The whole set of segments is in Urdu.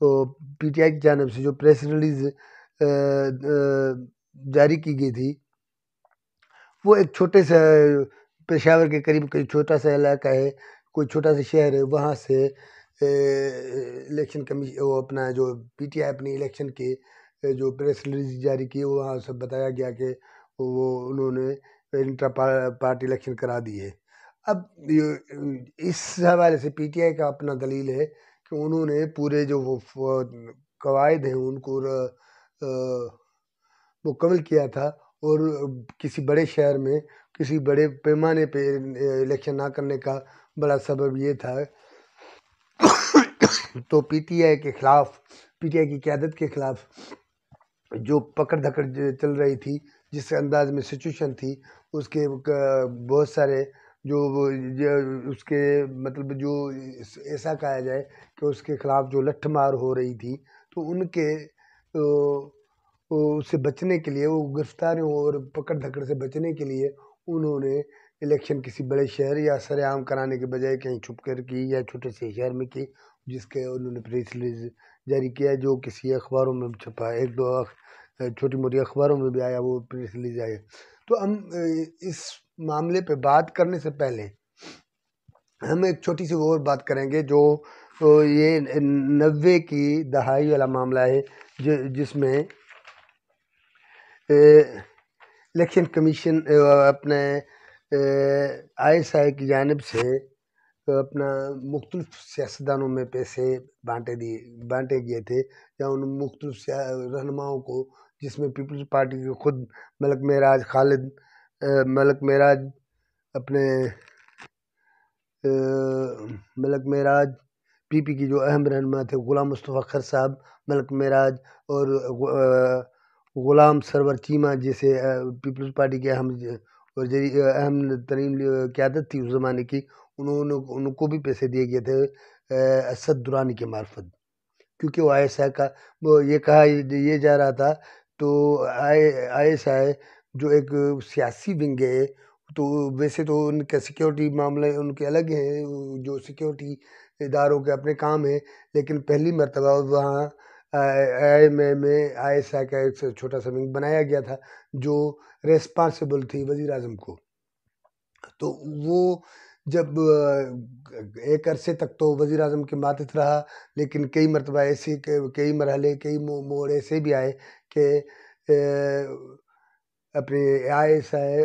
پی ٹی آئی کی جانب سے جو پریس ریلیز جاری کی گئی تھی، وہ ایک چھوٹے سے پشاور کے قریب کوئی چھوٹا سا علاقہ ہے، کوئی چھوٹا سا شہر ہے، وہاں سے الیکشن کمیشن وہ اپنا جو پی ٹی آئی اپنی الیکشن کے جو پریس ریلیز جاری کی، وہاں سے بتایا گیا کہ وہ انہوں نے انٹرا پارٹی الیکشن کرا دی ہے۔ اب اس حوالے سے پی ٹی آئی کا اپنا دلیل ہے کہ انہوں نے پورے جو وہ قواعد ہیں ان کو مکمل کیا تھا، اور کسی بڑے شہر میں کسی بڑے پیمانے پہ الیکشن نہ کرنے کا بڑا سبب یہ تھا۔ تو پی ٹی آئی کے خلاف، پی ٹی آئی کی قیادت کے خلاف جو پکڑ دھکڑ چل رہی تھی، جس انداز میں سچویشن تھی، اس کے بہت سارے جو اس کے مطلب جو ایسا کہا جائے کہ اس کے خلاف جو لٹھ مار ہو رہی تھی، تو ان کے اس سے بچنے کے لیے، وہ گرفتاریوں اور پکڑ دھکڑ سے بچنے کے لیے انہوں نے الیکشن کسی بڑے شہر یا سر عام کرانے کے بجائے کہیں چھپ کر کی یا چھوٹے سے شہر میں کی، جس کے انہوں نے پریس ریلیز جاری کیا، جو کسی اخباروں میں چھپا، ایک دو چھوٹی موٹی اخباروں میں بھی آیا وہ پریس ریلیز آیا۔ تو ہم اس معاملے پہ بات کرنے سے پہلے ہم ایک چھوٹی سی اور بات کریں گے، جو یہ 90 کی دہائی والا معاملہ ہے، جس میں الیکشن کمیشن اپنے آئی ایس آئی کی جانب سے اپنا مختلف سیاستدانوں میں پیسے بانٹے گئے تھے، یا ان مختلف رہنماؤں کو، جس میں پیپلز پارٹی کے خود ملک معراج اپنے ملک معراج، پی پی کی جو اہم رہنما تھے غلام مصطفیٰ خر صاحب، ملک معراج اور غلام سرور چیمہ، جیسے پیپلز پارٹی کے اہم ترین قیادت تھی اس زمانے کی، ان کو بھی پیسے دیے گئے تھے اسد درانی کے معرفت، کیونکہ وہ آئی ایس آئی کا وہ یہ کہا یہ جا رہا تھا۔ تو آئی ایس آئی جو ایک سیاسی ونگ ہے، تو ویسے تو ان کا سیکیورٹی معاملے ان کے الگ ہیں، جو سیکیورٹی اداروں کے اپنے کام ہیں، لیکن پہلی مرتبہ وہاں آئی ایم اے میں آئی ایس آئی کا ایک چھوٹا سا ونگ بنایا گیا تھا، جو ریسپانسبل تھی وزیر اعظم کو۔ تو وہ جب ایک عرصے تک تو وزیر اعظم کے ماتحت رہا، لیکن کئی مرتبہ ایسے کئی مرحلے، کئی موڑ ایسے بھی آئے کہ اپنے آئی ایس آئی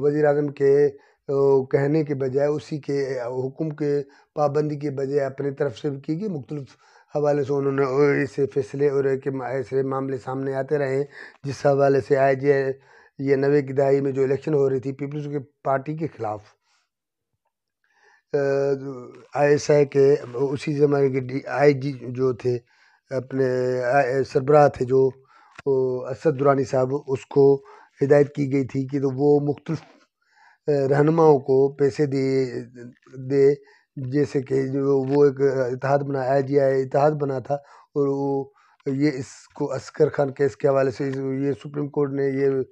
وزیر اعظم کے کہنے کے بجائے، اسی کے حکم کے پابندی کے بجائے اپنے طرف سے کی گئی، مختلف حوالے سے انہوں نے ایسے فیصلے اور ایسے معاملے سامنے آتے رہے، جس حوالے سے یہ 90 کی دہائی میں جو الیکشن ہو رہی تھی پیپلز پارٹی کے خلاف، آئی ایس آئی کے اسی زمانے کے آئی جی جو تھے، اپنے سربراہ تھے جو اسد درانی صاحب، اس کو ہدایت کی گئی تھی کہ وہ مختلف رہنماؤں کو پیسے دے، جیسے کہ وہ ایک اتحاد بنا، آئی جی آئی اتحاد بنا تھا، اور وہ یہ اس کو عسکر خان کیس کے حوالے سے یہ سپریم کورٹ نے یہ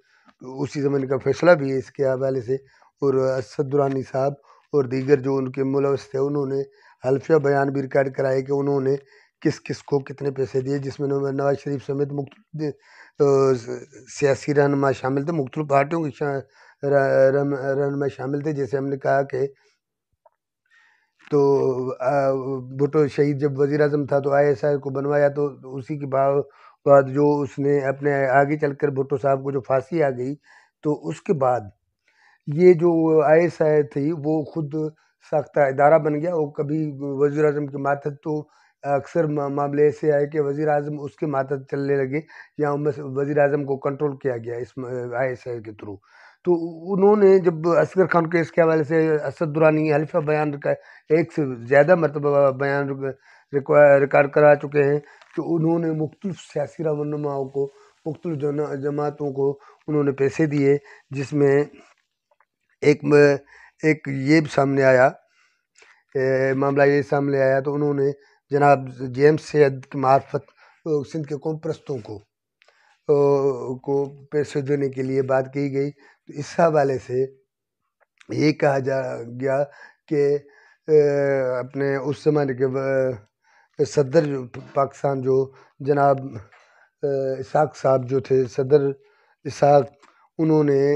اسی زمانے کا فیصلہ بھی ہے اس کے حوالے سے، اور اسد درانی صاحب اور دیگر جو ان کے ملوث تھے، انہوں نے حلفیہ بیان بھی ریکارڈ کرائے کہ انہوں نے کس کس کو کتنے پیسے دیے، جس میں نواز شریف سمیت مختلف سیاسی رہنما شامل تھے، مختلف پارٹیوں کے رہنما شامل تھے۔ جیسے ہم نے کہا کہ تو بھٹو شہید جب وزیر اعظم تھا تو آئی ایس آئی کو بنوایا، تو اسی کے بعد جو اس نے اپنے آگے چل کر بھٹو صاحب کو جو پھانسی آ گئی، تو اس کے بعد یہ جو آئی ایس آئی تھی وہ خود ساختہ ادارہ بن گیا، اور کبھی وزیر اعظم کے ماتحت، تو اکثر معاملے ایسے آئے کہ وزیر اعظم اس کے ماتحت چلنے لگے، یا وزیر اعظم کو کنٹرول کیا گیا اس آئی ایس آئی کے تھرو۔ تو انہوں نے جب اصغر خان کیس کے حوالے سے اسد درانی حلفہ بیان کا ایک سے زیادہ مرتبہ بیان ریکارڈ کرا چکے ہیں کہ انہوں نے مختلف سیاسی رہنماؤں کو، مختلف جماعتوں کو انہوں نے پیسے دیے، جس میں ایک یہ سامنے آیا معاملہ، یہ سامنے آیا تو انہوں نے جناب جیمز سید کی معرفت سندھ کے قوم پرستوں کو پیسے دینے کے لیے بات کی گئی۔ تو اس حوالے سے یہ کہا گیا کہ اپنے اس زمانے کے صدر پاکستان جو جناب اسحاق صاحب جو تھے، صدر اسحاق، انہوں نے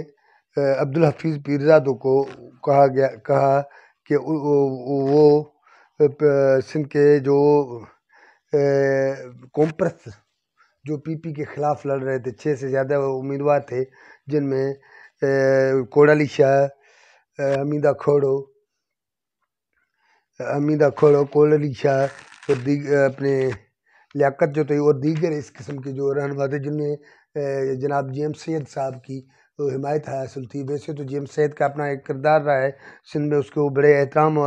عبدالحفیظ پیرزادہ کو کہا کہ وہ سندھ کے جو قوم پرست جو پی پی کے خلاف لڑ رہے تھے، 6 سے زیادہ امیدوار تھے، جن میں کوڑا علی شاہ، حمیدہ کھوڑو، کوڑا علی شاہ اور اپنے لیاقت جو تھی اور دیگر اس قسم کے جو رہنما تھے، جن میں جناب جیمز سید صاحب کی حمایت حاصل تھی۔ ویسے تو جیمز سید کا اپنا ایک کردار رہا ہے سندھ میں، اس کو بڑے احترام و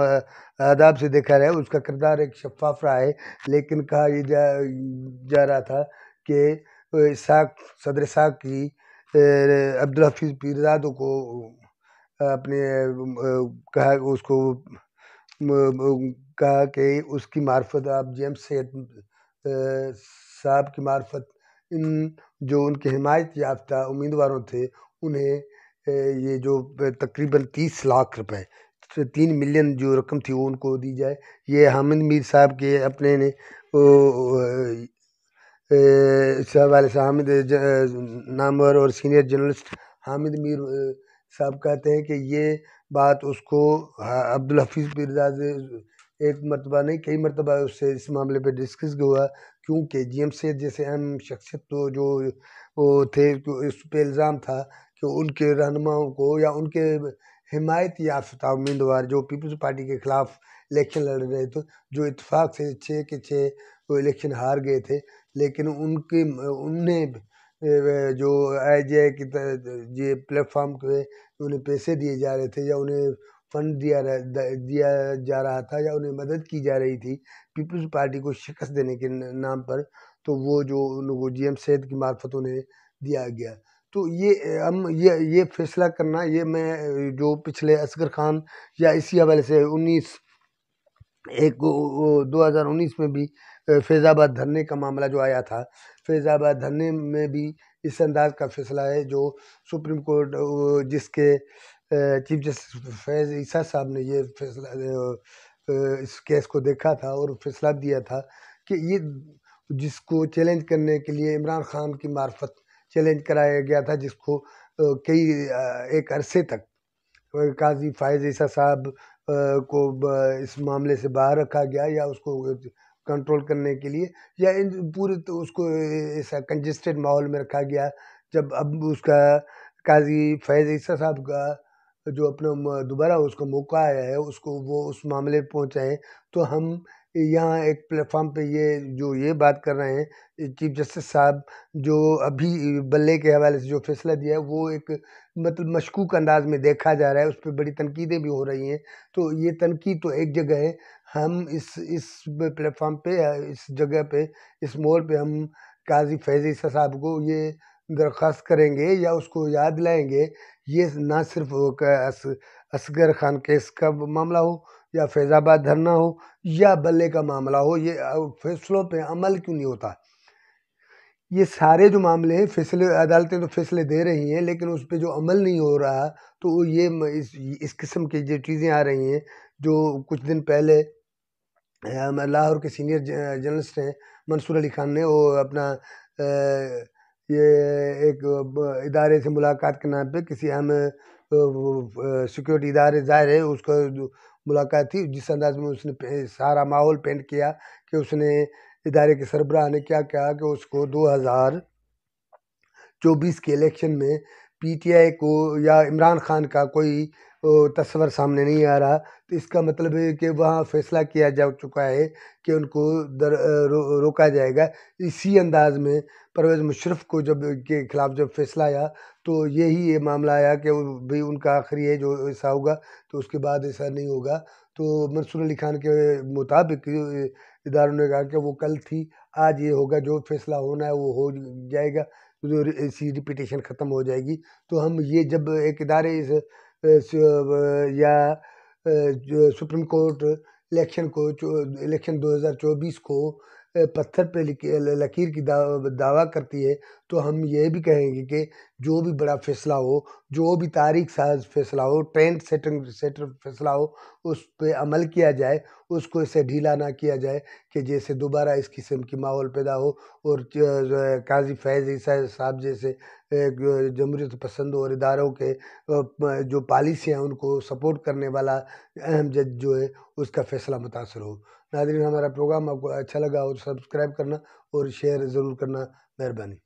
آداب سے دیکھا رہا ہے، اس کا کردار ایک شفاف رہا ہے، لیکن کہا یہ جا رہا تھا کہ صدر اسحاق کی عبدالحفیظ پیرزادہ کو اپنے کہا کہ اس کی معرفت آپ جیمز سید صاحب کی معرفت جو ان کے حمایت یافتہ امیدواروں تھے، انہیں یہ جو تقریباً 30 لاکھ روپے 3 ملین جو رقم تھی وہ ان کو دی جائے۔ یہ حامد میر صاحب کے اپنے نے اس حوالے سے حامد نامور اور سینئر جرنلسٹ حامد میر صاحب کہتے ہیں کہ یہ بات اس کو عبدالحفیظ پیرزادہ ایک مرتبہ نہیں کئی مرتبہ اس سے اس معاملے پہ ڈسکس ہوا، کیونکہ جی ایم سید جیسے اہم شخصیت تو جو وہ تھے، اس پہ الزام تھا کہ ان کے رہنماؤں کو یا ان کے حمایت یافتہ امیدوار جو پیپلز پارٹی کے خلاف الیکشن لڑ رہے تھے، جو اتفاق سے 6 کے 6 وہ الیکشن ہار گئے تھے، لیکن انہیں جو آئی جے کی یہ پلیٹ فارم پہ انہیں پیسے دیے جا رہے تھے یا انہیں فنڈ دیا جا رہا تھا یا انہیں مدد کی جا رہی تھی پیپلز پارٹی کو شکست دینے کے نام پر، تو وہ جو جی ایم سید کی معرفت انہیں دیا گیا۔ تو یہ فیصلہ کرنا، یہ میں جو پچھلے اصغر خان یا اسی حوالے سے 2019 میں بھی فیض آباد دھرنے کا معاملہ جو آیا تھا، فیض آباد دھرنے میں بھی اس انداز کا فیصلہ ہے جو سپریم کورٹ جس کے چیف جسٹس فیض عیسیٰ صاحب نے یہ فیصلہ اس کیس کو دیکھا تھا اور فیصلہ دیا تھا کہ یہ جس کو چیلنج کرنے کے لیے عمران خان کی معرفت چیلنج کرایا گیا تھا، جس کو ایک عرصے تک قاضی فائز عیسیٰ صاحب کو اس معاملے سے باہر رکھا گیا یا اس کو کنٹرول کرنے کے لیے یا پورے تو اس کو ایسا کنجسٹڈ ماحول میں رکھا گیا، جب اب اس کا قاضی فائز عیسیٰ صاحب کا جو اپنا دوبارہ اس کا موقع آیا ہے، اس کو وہ اس معاملے پہ پہنچائے، تو ہم یہاں ایک پلیٹ فارم پہ یہ بات کر رہے ہیں چیف جسٹس صاحب جو ابھی بلے کے حوالے سے جو فیصلہ دیا ہے وہ ایک مطلب مشکوک انداز میں دیکھا جا رہا ہے، اس پہ بڑی تنقیدیں بھی ہو رہی ہیں۔ تو یہ تنقید تو ایک جگہ ہے، ہم اس پلیٹ فارم پہ اس جگہ پہ اس موڑ پہ ہم قاضی فیض عیسیٰ صاحب کو یہ درخواست کریں گے یا اس کو یاد لائیں گے، یہ نہ صرف اصغر خان کیس کا معاملہ ہو یا فیض آباد دھرنا ہو یا بلے کا معاملہ ہو، یہ فیصلوں پہ عمل کیوں نہیں ہوتا؟ یہ سارے جو معاملے ہیں فیصلے عدالتیں تو فیصلے دے رہی ہیں، لیکن اس پہ جو عمل نہیں ہو رہا، تو یہ اس قسم کی جو چیزیں آ رہی ہیں جو کچھ دن پہلے لاہور کے سینئر جرنلسٹ ہیں منصور علی خان نے وہ اپنا یہ ایک ادارے سے ملاقات کے نام پہ کسی اہم سیکورٹی ادارے ظاہر ہے اس کا ملاقات تھی، جس انداز میں اس نے سارا ماحول پینٹ کیا کہ اس نے ادارے کے سربراہ نے کیا کہا کہ اس کو 2024 کے الیکشن میں پی ٹی آئی کو یا عمران خان کا کوئی تصور سامنے نہیں آ رہا، تو اس کا مطلب ہے کہ وہاں فیصلہ کیا جا چکا ہے کہ ان کو روکا جائے گا۔ اسی انداز میں پرویز مشرف کو کے خلاف جب فیصلہ آیا تو یہ معاملہ آیا کہ بھئی ان کا آخری ہے جو ایسا ہوگا، تو اس کے بعد ایسا نہیں ہوگا۔ تو منصور علی خان کے مطابق اداروں نے کہا کہ وہ کل تھی، آج یہ ہوگا، جو فیصلہ ہونا ہے وہ ہو جائے گا، ایسی ریپیٹیشن ختم ہو جائے گی۔ تو ہم یہ جب ایک ادارے یا سپریم کورٹ الیکشن 2024 کو پتھر پہ لکیر کی دعویٰ کرتی ہے، تو ہم یہ بھی کہیں گے کہ جو بھی بڑا فیصلہ ہو، جو بھی تاریخ ساز فیصلہ ہو، ٹرینڈ سیٹر فیصلہ ہو، اس پہ عمل کیا جائے، اس کو اسے ڈھیلا نہ کیا جائے کہ جیسے دوبارہ اس قسم کی ماحول پیدا ہو اور قاضی فیض عیسیٰ صاحب جیسے جمہوریت پسند اور اداروں کے جو پالیسیاں ان کو سپورٹ کرنے والا اہم جج جو ہے اس کا فیصلہ متاثر ہو۔ ناظرین، ہمارا پروگرام آپ کو اچھا لگا اور سبسکرائب کرنا اور شیئر ضرور کرنا، مہربانی۔